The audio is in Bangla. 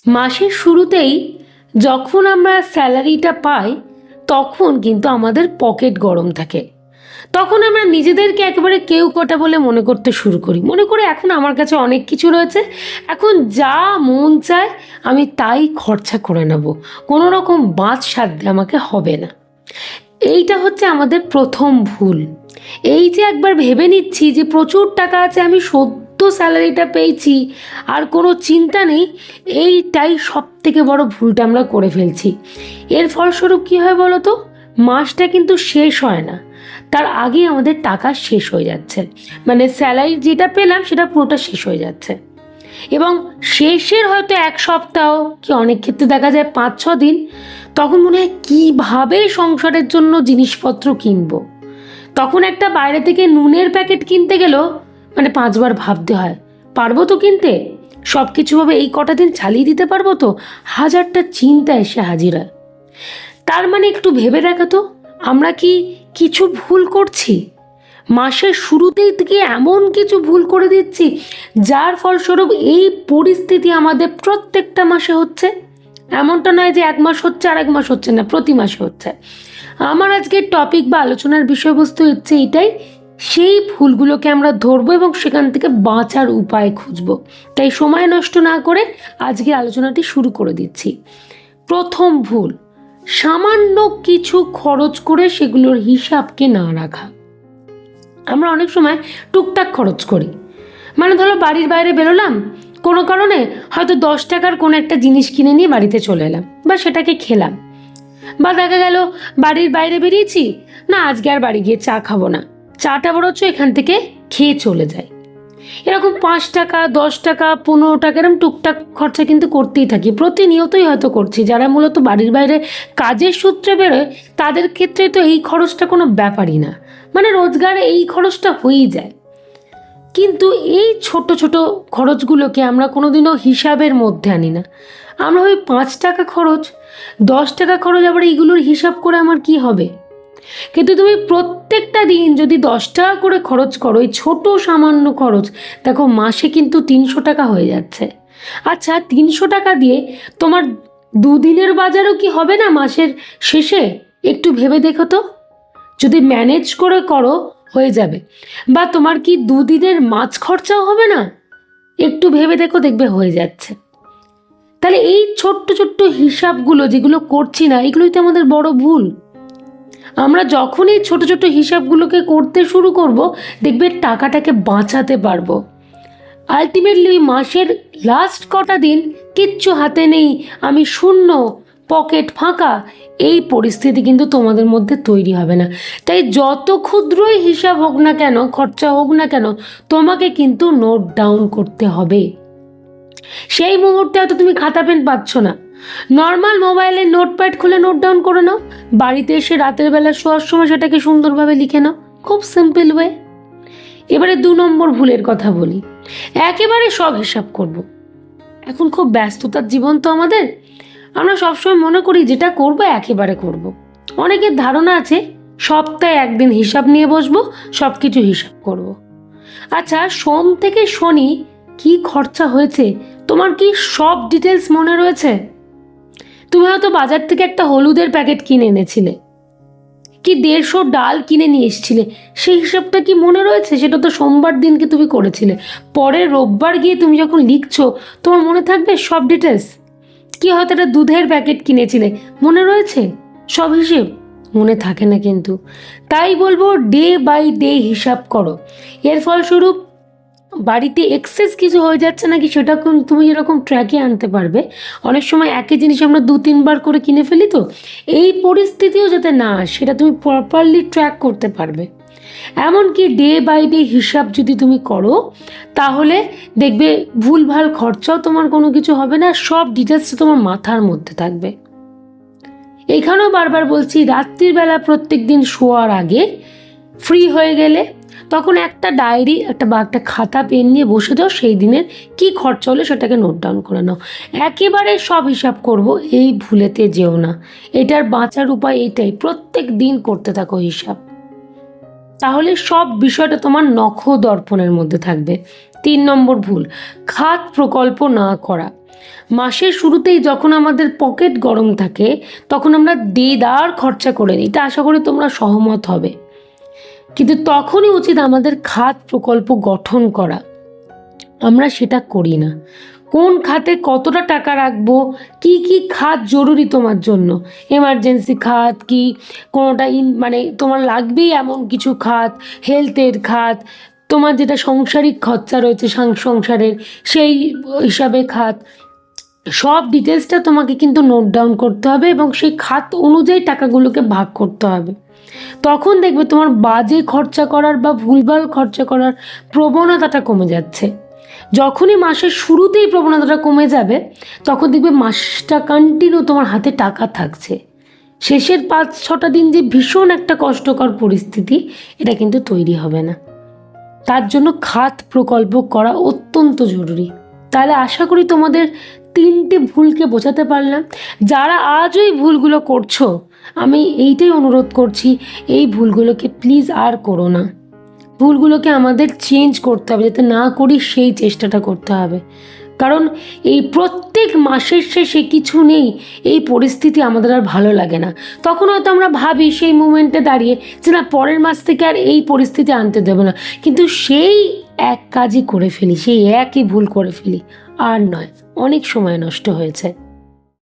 মাসের শুরুতেই যখন আমরা স্যালারিটা পাই তখন কিন্তু আমাদের পকেট গরম থাকে। তখন আমরা নিজেদেরকে একেবারে কেউ কটা বলে মনে করতে শুরু করি, মনে করে এখন আমার কাছে অনেক কিছু রয়েছে, এখন যা মন চায় আমি তাই খরচা করে নেব, কোনো রকম বাঁচ সাধ্যে আমাকে হবে না। এইটা হচ্ছে আমাদের প্রথম ভুল। এই যে একবার ভেবে নিচ্ছি যে প্রচুর টাকা আছে, আমি সদ্য স্যালারিটা পেয়েছি, আর কোনো চিন্তা নেই, এইটাই সব থেকে বড় ভুলটা আমরা করে ফেলছি। এর ফলস্বরূপ কী হয় বলো তো, মাসটা কিন্তু শেষ হয় না, তার আগে আমাদের টাকা শেষ হয়ে যাচ্ছে, মানে স্যালারি যেটা পেলাম সেটা পুরোটা শেষ হয়ে যাচ্ছে। এবং শেষের হয়তো এক সপ্তাহ কি অনেক ক্ষেত্রে দেখা যায় 5-6 দিন, তখন মনে হয় কীভাবে সংসারের জন্য জিনিসপত্র কিনবো। তখন একটা বাইরে থেকে নুনের প্যাকেট কিনতে গেলেও মানে 5বার ভাবতে হয়, পারবো তো কিনতে, সব কিছুভাবে এই কটা দিন চালিয়ে দিতে পারবো তো, হাজারটা চিন্তা এসে হাজির হয়। তার মানে একটু ভেবে দেখা তো, আমরা কি কিছু ভুল করছি? মাসের শুরুতেই থেকে এমন কিছু ভুল করে দিচ্ছি যার ফলস্বরূপ এই পরিস্থিতি আমাদের প্রত্যেকটা মাসে হচ্ছে। এমনটা নয় যে 1 মাস হচ্ছে আর 1 মাস হচ্ছে না, প্রতি মাসে হচ্ছে। আমার আজকের টপিক বা আলোচনার বিষয়বস্তু হচ্ছে এটাই, সেই ভুলগুলোকে আমরা ধরবো এবং সেখান থেকে বাঁচার উপায় খুঁজবো। তাই সময় নষ্ট না করে আজকের আলোচনাটি শুরু করে দিচ্ছি। প্রথম ভুল, সামান্য কিছু খরচ করে সেগুলোর হিসাবকে না রাখা। আমরা অনেক সময় টুকটাক খরচ করি, মানে ধরো বাড়ির বাইরে বেরোলাম কোনো কারণে, হয়তো 10 টাকার কোনো একটা জিনিস কিনে নিয়ে বাড়িতে চলে এলাম বা সেটাকে খেলাম। বা দেখা গেল বাড়ির বাইরে বেরিয়েছি, না আজকে আর বাড়ি গিয়ে চা খাবো না, চাটা বরঞ্চ এখান থেকে খেয়ে চলে যায়। এরকম 5 টাকা 10 টাকা 15 টাকা এরকম টুকটাক খরচা কিন্তু করতেই থাকি, প্রতিনিয়তই হয়তো করছি। যারা মূলত বাড়ির বাইরে কাজের সূত্রে বেরোয় তাদের ক্ষেত্রে তো এই খরচটা কোনো ব্যাপারই না, মানে রোজগারে এই খরচটা হয়েই যায়। কিন্তু এই ছোট ছোট খরচগুলোকে আমরা কোনোদিনও হিসাবের মধ্যে আনি না। আমরা ওই 5 টাকা খরচ 10 টাকা খরচ, আবার এইগুলোর হিসাব করে আমার কি হবে? কিন্তু তুমি প্রত্যেকটা দিন যদি 10 টাকা করে খরচ করো, এই ছোট সামান্য খরচ, দেখো মাসে কিন্তু 300 টাকা হয়ে যাচ্ছে। আচ্ছা 300 টাকা দিয়ে তোমার 2 দিনের বাজারও কি হবে না মাসের শেষে? একটু ভেবে দেখো তো, যদি ম্যানেজ করে করো হয়ে যাবে। বা তোমার কি 2 দিনের মাছ খরচাও হবে না? একটু ভেবে দেখো, দেখবে হয়ে যাচ্ছে। তাহলে এই ছোট্ট ছোট্ট হিসাবগুলো যেগুলো করছি না, এগুলোই তো আমাদের বড় ভুল। আমরা যখন এই ছোট ছোট হিসাবগুলোকে করতে শুরু করব, দেখবে টাকাটাকে বাঁচাতে পারবো। আলটিমেটলি মাসের লাস্ট কটা দিন কিচ্ছু হাতে নেই, আমি শূন্য, পকেট ফাঁকা, এই পরিস্থিতি কিন্তু তোমাদের মধ্যে তৈরি হবে না। তাই যত ক্ষুদ্রই হিসাব হোক না কেন, খরচা হোক না কেন, তোমাকে কিন্তু নোট ডাউন করতে হবে। সেই মুহূর্তে হয়তো তুমি খাতা পেন পাচ্ছ না, নর্মাল মোবাইলে নোটপ্যাড খুলে নোট ডাউন করে নাও, বাড়িতে এসে রাতের বেলা শোয়ার সময় সেটাকে সুন্দরভাবে লিখে নাও, খুব সিম্পল ওয়ে। এবারে 2 নম্বর ভুলের কথা বলি, একেবারে সব হিসাব করব। এখন খুব ব্যস্ততার জীবন তো আমাদের, আমরা সবসময় মনে করি যেটা করব একেবারে করব। অনেকের ধারণা আছে সপ্তাহে 1 দিন হিসাব নিয়ে বসবো, সব কিছু হিসাব করব। আচ্ছা সোম থেকে শনি কি খরচা হয়েছে তোমার কি সব ডিটেলস মনে রয়েছে? তুমি হয়তো বাজার থেকে একটা হলুদের প্যাকেট কিনে এনেছিলে, কি 150 ডাল কিনে নিয়ে এসেছিলে, সেই হিসাবটা কি মনে রয়েছে? সেটা তো সোমবার দিনকে তুমি করেছিলে, পরে রোববার গিয়ে তুমি যখন লিখছো তোমার মনে থাকবে সব ডিটেলস? কি হয়তো একটা দুধের প্যাকেট কিনেছিলে, মনে রয়েছে সব হিসেব? মনে থাকে না কিন্তু। তাই বলবো ডে বাই ডে হিসাব করো। এর ফলস্বরূপ বাড়িতে এক্সেস কিছু হয়ে যাচ্ছে নাকি সেটা তুমি এরকম ট্র্যাকে আনতে পারবে। অনেক সময় একই জিনিস আমরা 2-3 বার করে কিনে ফেলি, তো এই পরিস্থিতিও যাতে না আসে সেটা তুমি প্রপারলি ট্র্যাক করতে পারবে। এমনকি ডে বাই ডে হিসাব যদি তুমি করো তাহলে দেখবে ভুলভাল খরচাও তোমার কোনো কিছু হবে না, সব ডিটেলস তোমার মাথার মধ্যে থাকবে। এইখানেও বারবার বলছি, রাত্রির বেলা প্রত্যেক দিন শোয়ার আগে ফ্রি হয়ে গেলে তখন একটা ডায়েরি বা একটা খাতা পেন নিয়ে বসে যাও, সেই দিনের কি খরচা হলে সেটাকে নোট ডাউন করে নাও। একেবারে সব হিসাব করব এই ভুলেতে যেও না। এটার বাঁচার উপায় এইটাই, প্রত্যেক দিন করতে থাকো হিসাব, তাহলে সব বিষয়টা তোমার নখ দর্পণের মধ্যে থাকবে। 3 নম্বর ভুল, খাত প্রকল্প না করা। মাসের শুরুতেই যখন আমাদের পকেট গরম থাকে তখন আমরা দেদার খরচা করে নিই, এটা আশা করি তোমরা সহমত হবে। কিন্তু তখনই উচিত আমাদের খাত প্রকল্প গঠন করা। আমরা সেটা করি না। কোন খাতে কতটা টাকা রাখবো, কি কি খাত জরুরি তোমার জন্য, এমার্জেন্সি খাত কি, কোনোটা মানে তোমার লাগবেই এমন কিছু খাত, হেলথের খাত, তোমার যেটা সাংসারিক খরচা রয়েছে সংসারের সেই হিসাবে খাত, সব ডিটেলসটা তোমাকে কিন্তু নোট ডাউন করতে হবে এবং সেই খাত অনুযায়ী টাকাগুলোকে ভাগ করতে হবে। তখন দেখবে তোমার বাজে খরচা করার বা ভুলভাল খরচা করার প্রবণতাটা কমে যাচ্ছে। যখনই মাসের শুরুতেই প্রবণতাটা কমে যাবে তখন দেখবে মাসটা কন্টিনিউ তোমার হাতে টাকা থাকছে। শেষের 5-6টা দিন যে ভীষণ একটা কষ্টকর পরিস্থিতি, এটা কিন্তু তৈরি হবে না। তার জন্য খাত প্রকল্প করা অত্যন্ত জরুরি। তাহলে আশা করি তোমাদের 3টে ভুলকে বোঝাতে পারলাম। যারা আজও এই ভুলগুলো করছো, আমি এইটাই অনুরোধ করছি, এই ভুলগুলোকে প্লিজ আর করো না। ভুলগুলোকে আমাদের চেঞ্জ করতে হবে, যাতে না করি সেই চেষ্টাটা করতে হবে। কারণ এই প্রত্যেক মাসের শেষে কিছু নেই, এই পরিস্থিতি আমাদের আর ভালো লাগে না। তখন হয়তো আমরা ভাবি সেই মুমেন্টে দাঁড়িয়ে যে না, পরের মাস থেকে আর এই পরিস্থিতি আনতে দেবো না, কিন্তু সেই এক কাজই করে ফেলি, সেই একই ভুল করে ফেলি। আর নয়, অনেক সময় নষ্ট হয়েছে।